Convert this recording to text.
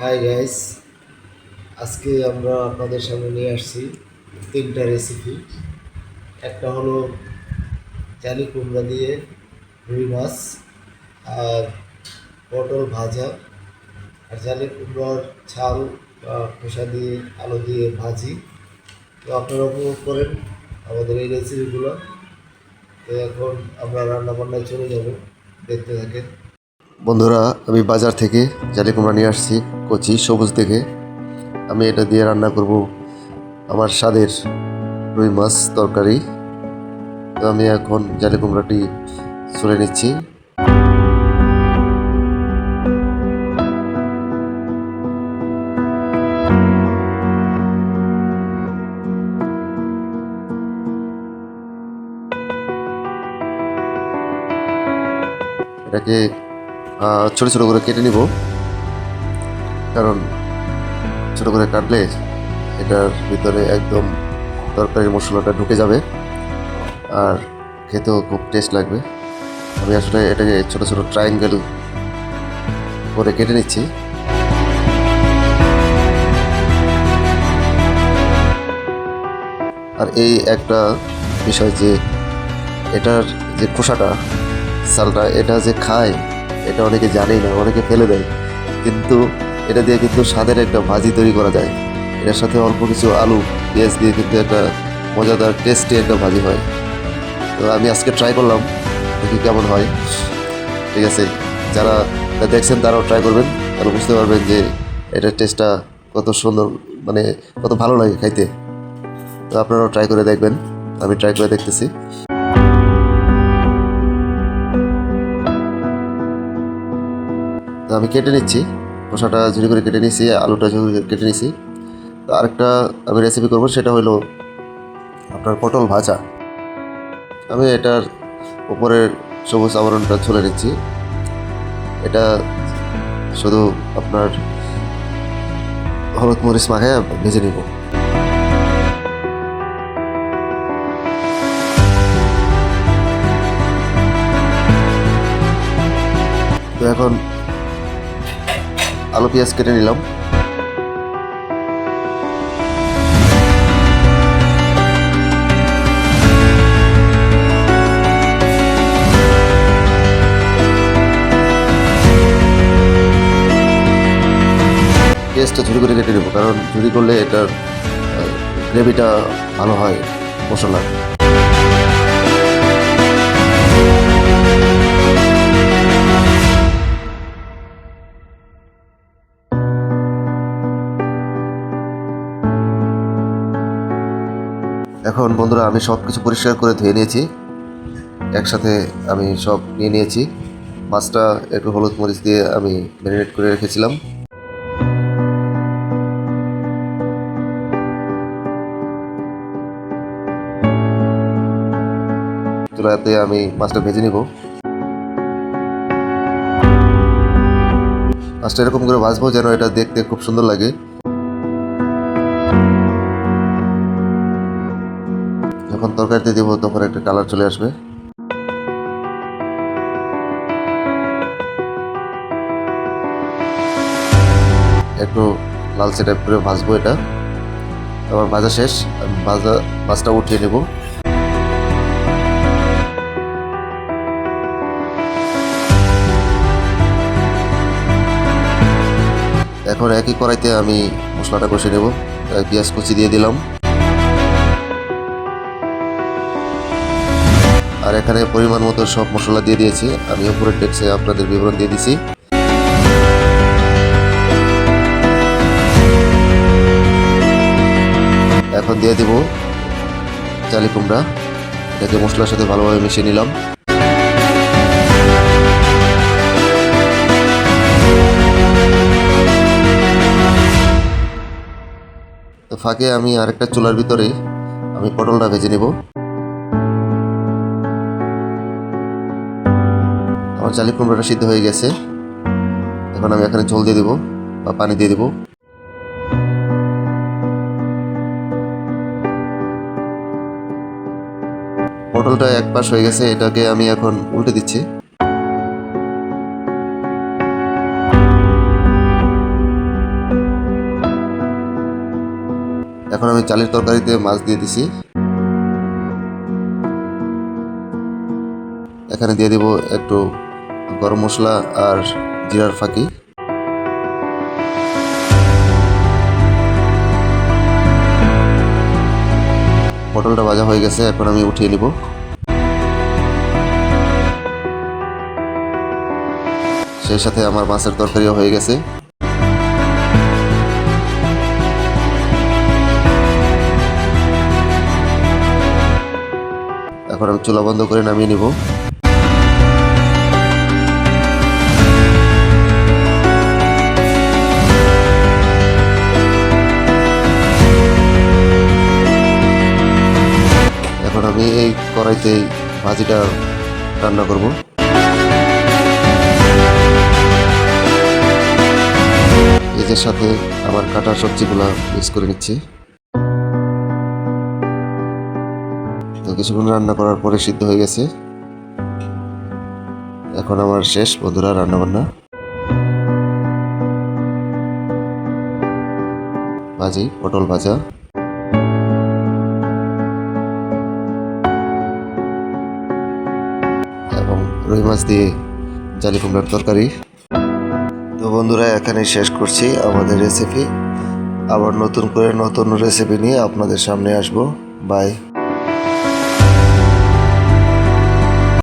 Hi guys, আজকে আমরা আপনাদের সামনে নিয়ে আসছি তিনটা রেসিপি। একটা হলো জালি কুমড়া দিয়ে রুই মাছ, আর পটল ভাজা, আর জালি কুমড়ার ছাল বা খোসা দিয়ে আলু দিয়ে ভাজি। তো আপনারা উপভোগ করেন আমাদের এই রেসিপিগুলো। তো এখন আমরা রান্না বান্নায় চলে যাব, দেখতে থাকেন। বন্ধুরা, আমি বাজার থেকে জালি কুমড়া নিয়ে আসছি, কচি সবুজ দেখে। আমি এটা দিয়ে রান্না করব আমার স্বাদের রুই মাছ তরকারি। তো আমি এখন জালি কুমড়াটি ছুলে নিচ্ছি। এটাকে ছোট ছোট করে কেটে নিব, কারণ ছোট করে কাটলে এটার ভিতরে একদম তরকারির মশলাটা ঢুকে যাবে আর খেতেও খুব টেস্ট লাগবে। আমি আসলে এটাকে ছোট ছোট ট্রায়াঙ্গেল করে কেটে নিচ্ছি। আর এই একটা বিষয় যে এটার যে খোসাটা, চালটা, এটা যে খায় এটা অনেকে জানেই না, অনেকে ফেলে দেয়। কিন্তু এটা দিয়ে কিন্তু স্বাদের একটা ভাজি তৈরি করা যায়। এটার সাথে অল্প কিছু আলু পেঁয়াজ দিয়ে কিন্তু একটা মজাদার টেস্টি একটা ভাজি হয়। তো আমি আজকে ট্রাই করলাম, দেখি কেমন হয়। ঠিক আছে, যারা এটা দেখছেন তারাও ট্রাই করবেন, তাহলে বুঝতে পারবেন যে এটার টেস্টটা কত সুন্দর, মানে কত ভালো লাগে খাইতে। তো আপনারাও ট্রাই করে দেখবেন, আমি ট্রাই করে দেখতেছি। তো আমি কেটে নিচ্ছি, খোসাটা ঝুড়ি করে কেটে নিচ্ছি, আলুটা ঝুড়ি করে কেটে নিচ্ছি। তো আরেকটা আমি রেসিপি করবো, সেটা হলো আপনার পটল ভাজা। আমি এটার উপরের সবুজ আবরণটা ছুলে নিচ্ছি। এটা শুধু আপনার হলুদ মরিচ মাখায় ভেজে নিব। তো এখন আলু পেঁয়াজ কেটে নিলাম। পেঁয়াজটা ঝুরি করে কেটে নেব, কারণ ঝুরি করলে এটার গ্রেভিটা ভালো হয় মশলা। এখন বন্ধুরা, আমি সব কিছু পরিষ্কার করে ধুয়ে নিয়েছি, একসাথে আমি সব নিয়ে নিয়েছি। মাছটা একটু হলুদ মরিচ দিয়ে আমি ম্যারিনেট করে রেখেছিলাম। চুলাতে আমি মাছটা ভেজে নিব। মাছটা এরকম করে ভাজবো যেন এটা দেখতে খুব সুন্দর লাগে। যখন তরকারিতে দেব তখন একটা কালার চলে আসবে। একটু লালচে টাইপ করে ভাজবো এটা। আমার ভাজা শেষ, আমি মাছটা উঠিয়ে নেব। এখন একই কড়াইতে আমি মশলাটা কষে নেব। পেঁয়াজ কুচি দিয়ে দিলাম, আর এখানে পরিমাণ মতো সব মশলা দিয়ে দিয়েছি। আমি উপরের টেক্সে আপনাদের বিবরণ দিয়ে দিছি। এখন দিয়ে দিব জালি কুমড়া, এটাকে মশলার সাথে ভালোভাবে মিশিয়ে নিলাম। তো ফাঁকে আমি আরেকটা চুলার ভিতরে আমি পটলটা ভেজে নেব। আমার জালি কুমড়াটা সিদ্ধ হয়ে গেছে। এখন আমি এখানে ঝোল দিয়ে দেবো বা পানি দিয়ে দেবো। পটলটা এক পাশ হয়ে গেছে, এটাকে আমি এখন উল্টে দিচ্ছি। এখন আমি চালের তরকারিতে মাছ দিয়ে দিছি। এখানে দিয়ে দিব একটু গরম মশলা আর জিরার ফাঁকি। পটলটা ভাজা হয়ে গেছে, এখন আমি উঠিয়ে নিব। সেই সাথে আমার মাছের তরকারিও হয়ে গেছে। এখন আমি চুলা বন্ধ করে নামিয়ে নিব। এখন আমি এই কড়াইতেই ভাজিটা রান্না করব। এর সাথে আমার কাটা সবজিগুলো মিক্স করে নিচ্ছি। তো কিছুক্ষণ রান্না করার পরে সিদ্ধ হয়ে গেছে। এখন আমার শেষ বন্ধুরা রান্না বান্না। ভাজি, পটল ভাজা এবং রুই মাছ দিয়ে জালি কুমড়ার তরকারি। তো বন্ধুরা এখানে শেষ করছি আমাদের রেসিপি। আবার নতুন করে নতুন রেসিপি নিয়ে আপনাদের সামনে আসবো। বাই।